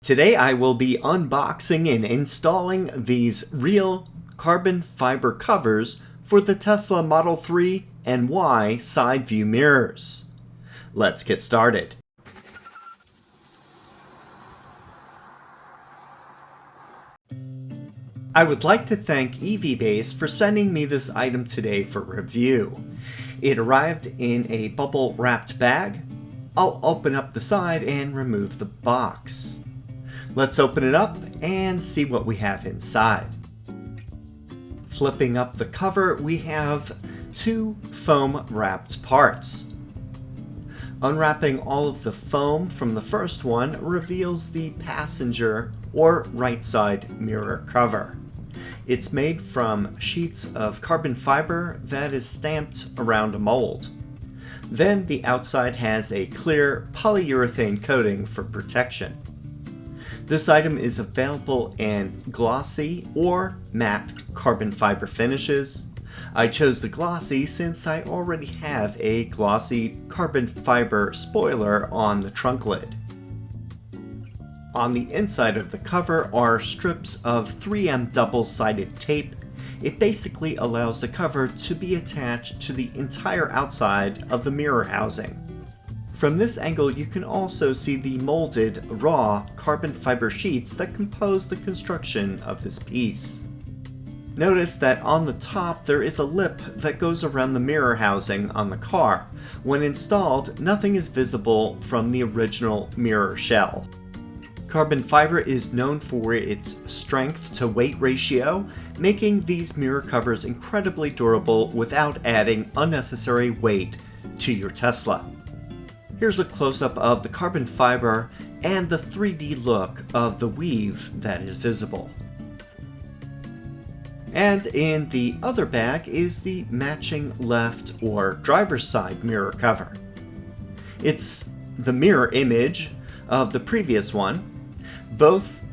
Today I will be unboxing and installing these real carbon fiber covers for the Tesla Model 3 and Y side view mirrors. Let's get started. I would like to thank EVbase for sending me this item today for review. It arrived in a bubble wrapped bag. I'll open up the side and remove the box. Let's open it up and see what we have inside. Flipping up the cover, we have two foam wrapped parts. Unwrapping all of the foam from the first one reveals the passenger or right side mirror cover. It's made from sheets of carbon fiber that is stamped around a mold. Then the outside has a clear polyurethane coating for protection. This item is available in glossy or matte carbon fiber finishes. I chose the glossy since I already have a glossy carbon fiber spoiler on the trunk lid. On the inside of the cover are strips of 3M double-sided tape. It basically allows the cover to be attached to the entire outside of the mirror housing. From this angle, you can also see the molded, raw carbon fiber sheets that compose the construction of this piece. Notice that on the top there is a lip that goes around the mirror housing on the car. When installed, nothing is visible from the original mirror shell. Carbon fiber is known for its strength to weight ratio, making these mirror covers incredibly durable without adding unnecessary weight to your Tesla. Here's a close-up of the carbon fiber and the 3D look of the weave that is visible. And in the other bag is the matching left or driver's side mirror cover. It's the mirror image of the previous one. Both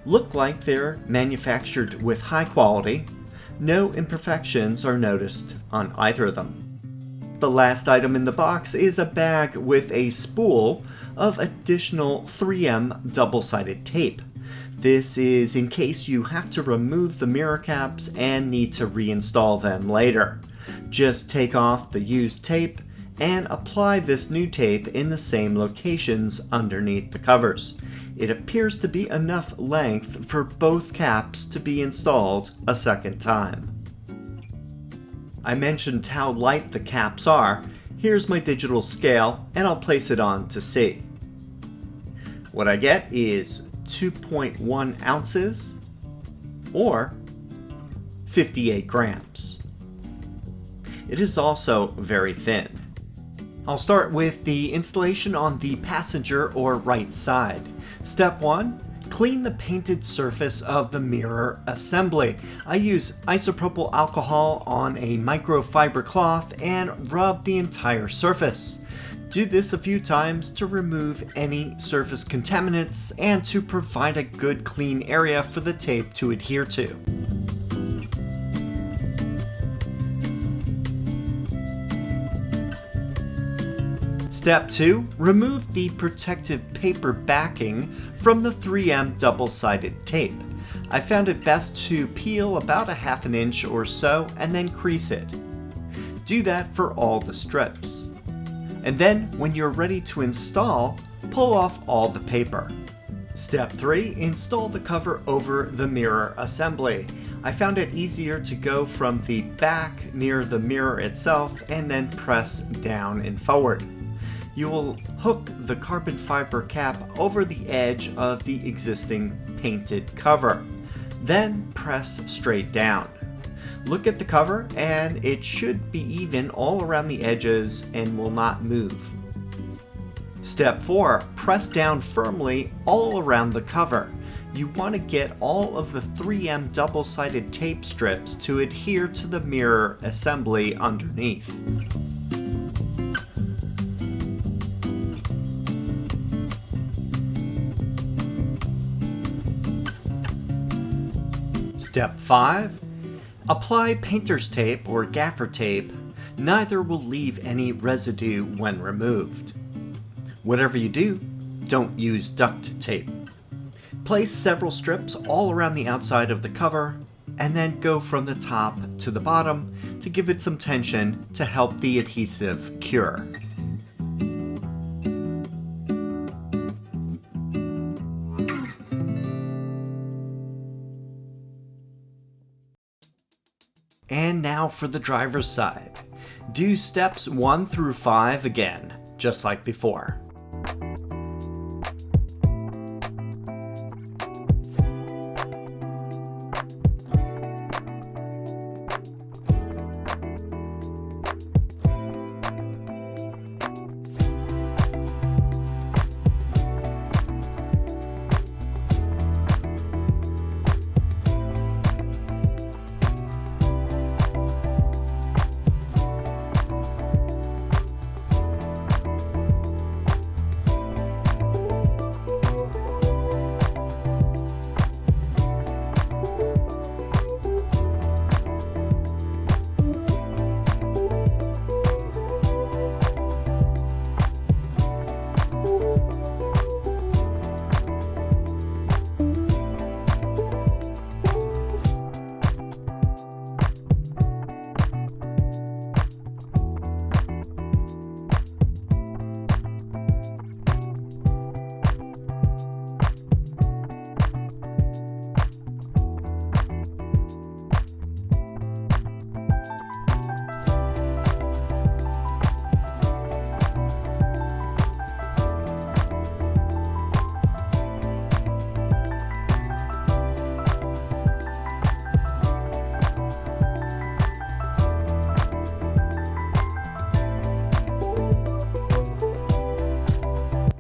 look like they're manufactured with high quality. No imperfections are noticed on either of them. The last item in the box is a bag with a spool of additional 3M double-sided tape. This is in case you have to remove the mirror caps and need to reinstall them later. Just take off the used tape and apply this new tape in the same locations underneath the covers. It appears to be enough length for both caps to be installed a second time. I mentioned how light the caps are. Here's my digital scale, and I'll place it on to see. What I get is 2.1 ounces, or 58 grams. It is also very thin. I'll start with the installation on the passenger or right side. Step 1. Clean the painted surface of the mirror assembly. I use isopropyl alcohol on a microfiber cloth and rub the entire surface. Do this a few times to remove any surface contaminants and to provide a good clean area for the tape to adhere to. Step 2. Remove the protective paper backing from the 3M double-sided tape. I found it best to peel about a half an inch or so and then crease it. Do that for all the strips. And then, when you're ready to install, pull off all the paper. Step 3. Install the cover over the mirror assembly. I found it easier to go from the back near the mirror itself and then press down and forward. You will hook the carbon fiber cap over the edge of the existing painted cover. Then press straight down. Look at the cover and it should be even all around the edges and will not move. Step 4. Press down firmly all around the cover. You want to get all of the 3M double-sided tape strips to adhere to the mirror assembly underneath. Step 5. Apply painter's tape or gaffer tape. Neither will leave any residue when removed. Whatever you do, don't use duct tape. Place several strips all around the outside of the cover, and then go from the top to the bottom to give it some tension to help the adhesive cure. And now for the driver's side. Do steps 1 through 5 again, just like before.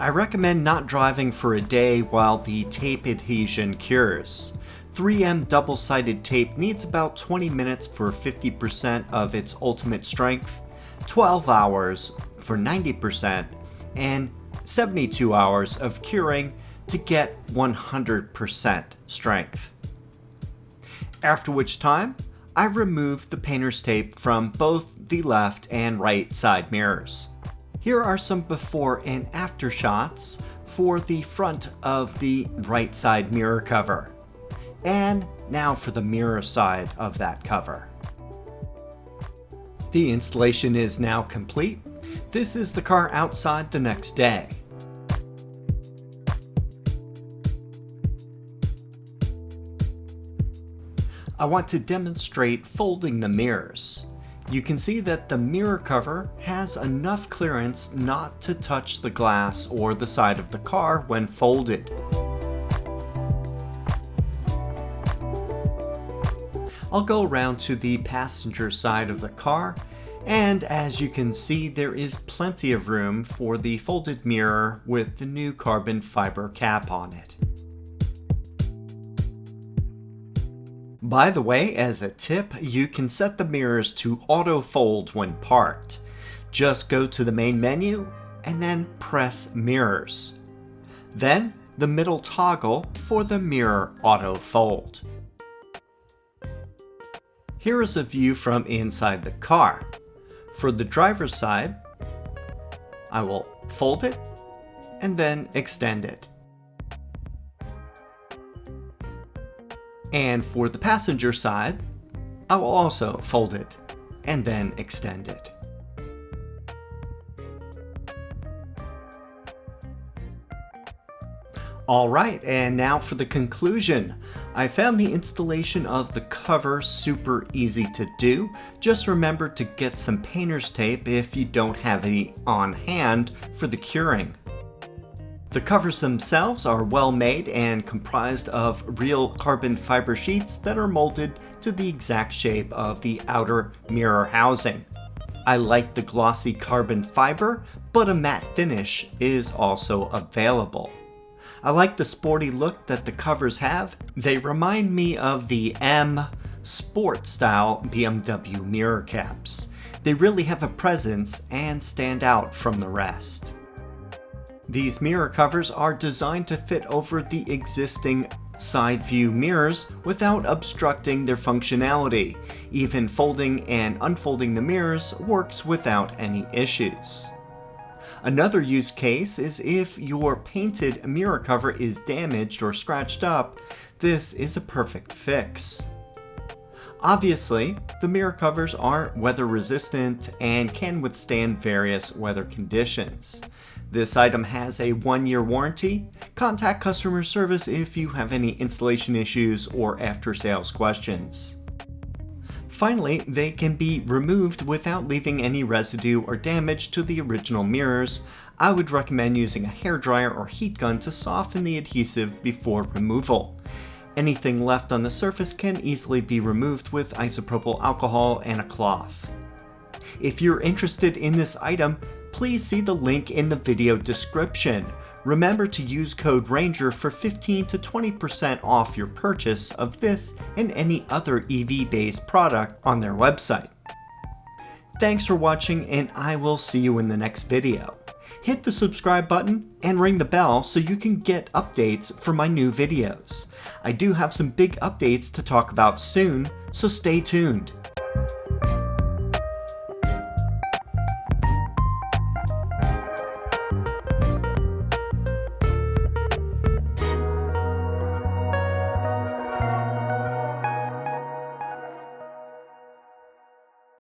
I recommend not driving for a day while the tape adhesion cures. 3M double-sided tape needs about 20 minutes for 50% of its ultimate strength, 12 hours for 90%, and 72 hours of curing to get 100% strength. After which time, I removed the painter's tape from both the left and right side mirrors. Here are some before and after shots for the front of the right side mirror cover. And now for the mirror side of that cover. The installation is now complete. This is the car outside the next day. I want to demonstrate folding the mirrors. You can see that the mirror cover has enough clearance not to touch the glass or the side of the car when folded. I'll go around to the passenger side of the car, and as you can see, there is plenty of room for the folded mirror with the new carbon fiber cap on it. By the way, as a tip, you can set the mirrors to auto fold when parked. Just go to the main menu and then press mirrors. Then the middle toggle for the mirror auto fold. Here is a view from inside the car. For the driver's side, I will fold it and then extend it. And for the passenger side, I will also fold it and then extend it. Alright, and now for the conclusion. I found the installation of the cover super easy to do. Just remember to get some painter's tape if you don't have any on hand for the curing. The covers themselves are well made and comprised of real carbon fiber sheets that are molded to the exact shape of the outer mirror housing. I like the glossy carbon fiber, but a matte finish is also available. I like the sporty look that the covers have. They remind me of the M Sport style BMW mirror caps. They really have a presence and stand out from the rest. These mirror covers are designed to fit over the existing side view mirrors without obstructing their functionality. Even folding and unfolding the mirrors works without any issues. Another use case is if your painted mirror cover is damaged or scratched up. This is a perfect fix. Obviously, the mirror covers are weather resistant and can withstand various weather conditions. This item has a 1-year warranty. Contact customer service if you have any installation issues or after-sales questions. Finally, they can be removed without leaving any residue or damage to the original mirrors. I would recommend using a hairdryer or heat gun to soften the adhesive before removal. Anything left on the surface can easily be removed with isopropyl alcohol and a cloth. If you're interested in this item, please see the link in the video description. Remember to use code RANGER for 15 to 20% off your purchase of this and any other EVbase product on their website. Thanks for watching, and I will see you in the next video. Hit the subscribe button and ring the bell so you can get updates for my new videos. I do have some big updates to talk about soon, so stay tuned.